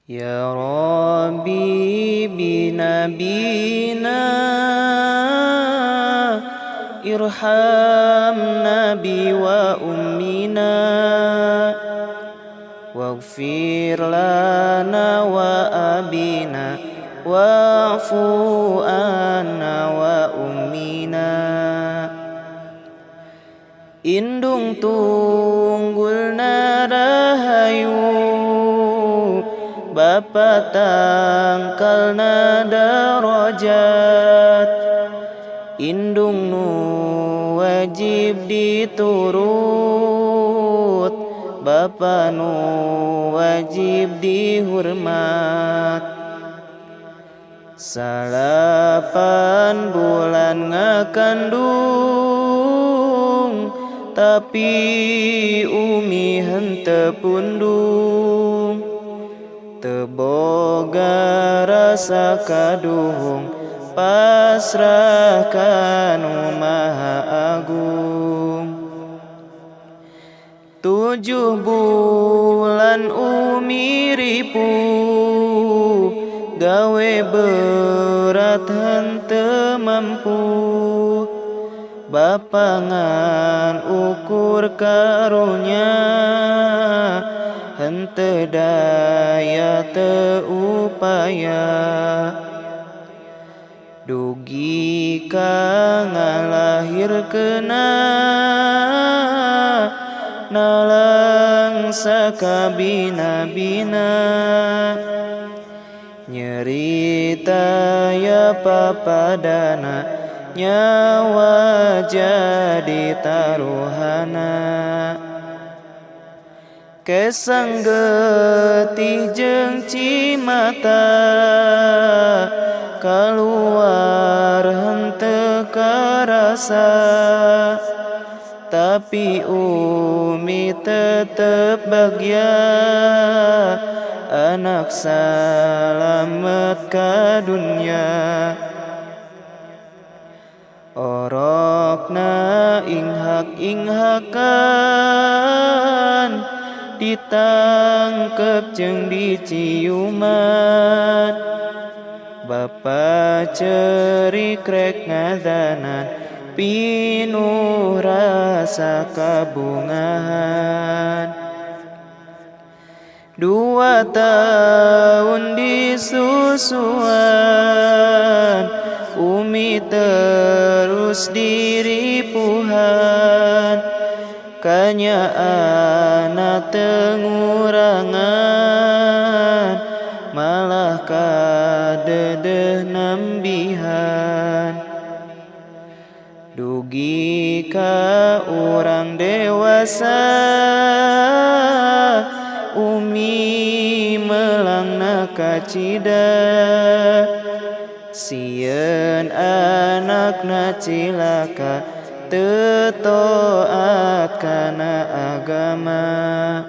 Ya Rabbi binabina irham nabi wa ummina waghfir lana wa abina wa'fu anna wa ummina. Indung tunggul narahayu Bapa tangkal darajat, indung nu wajib diturut, Bapa nu wajib dihormat. Salapan bulan ngakandung, tapi umi henteu pundung. Teboga rasa kaduhung, pasrah kanu Maha Agung. 7 bulan umi ripu, gawe berat henteu mampu. Bapa ngan ukur karunya, henteu daya teu upaya. Dugi ka ngalahirkeunna, nalang sakabina-bina. Nyerita ya papadana, nyawa jadi taruhana. Kesang getih jeung cimata, kaluar henteu karasa. Tapi umi tetep bagya, anak salamet ka dunya. Orokna inghak-inghakan, ditangkep jeung diciuman. Bapa cerik rek ngazanan, pinuh rasa kabungahan. 2 tahun disusuan, umi terus diripuhan. Kanya anak tengurangan, malah kadedeh nambihan. Dugi ka urang dewasa, umi melangna kacida. Sieun anakna cilaka, teu taat kana agama.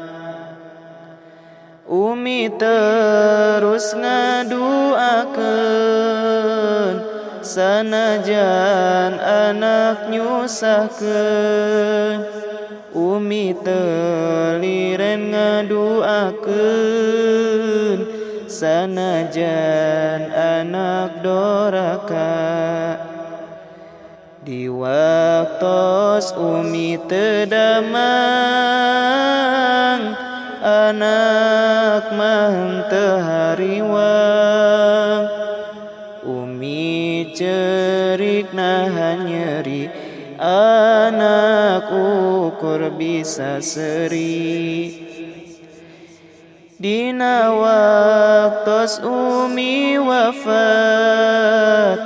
Umi terus ngaduakeun, sanajan anak nyusahkeun. Umi teu liren ngaduakeun, sanajan anak doraka. Di waktos umi teu damang, anak mah henteu hariwang. Umi cerik nahan nyeri, anak ukur bisa seri. Dina waktos umi wafat,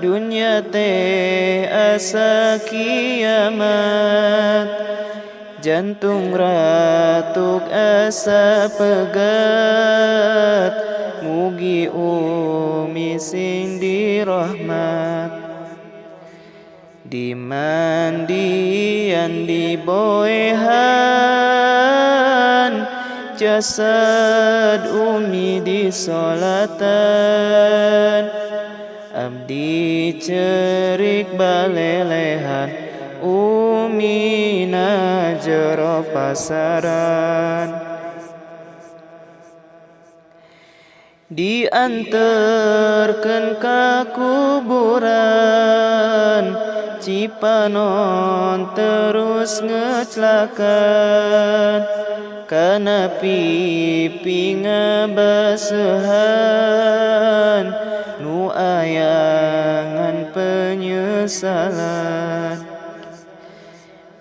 dunya teh asa kiamat. Jantung ratuk asa pegat, mugi umi sing dirahmat. Di mandian diboehan, jasad umi disolatan. Abdi cerik balelehan, umi na jero pasaran. diantarkeun ka kuburan cipanon terus ngeclakan kana pipi ngabaseuhan nu ayangan penyesalan.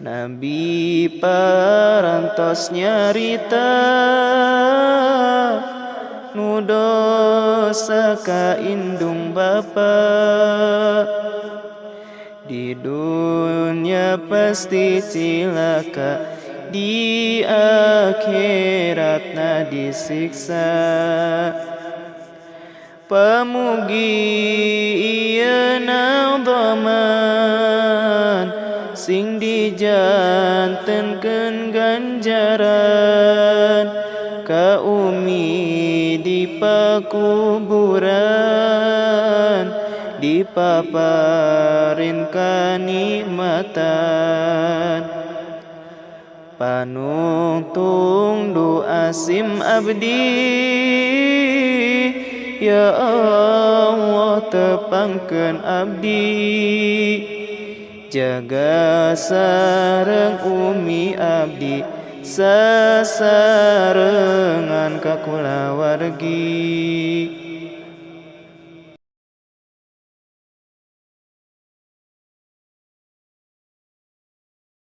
Nabi parantos nyarita nu dosa ka indung bapa di dunia pasti cilaka di akhiratna disiksa. Pamugi ieu nadhaman sing dijantenkeun ganjaran ka umi di pakuburan dipaparin kanikmatan. Panungtung doa sim abdi ya Allah tepangkeun abdi jaga sareng umi abdi sasarengan ka kulawargi.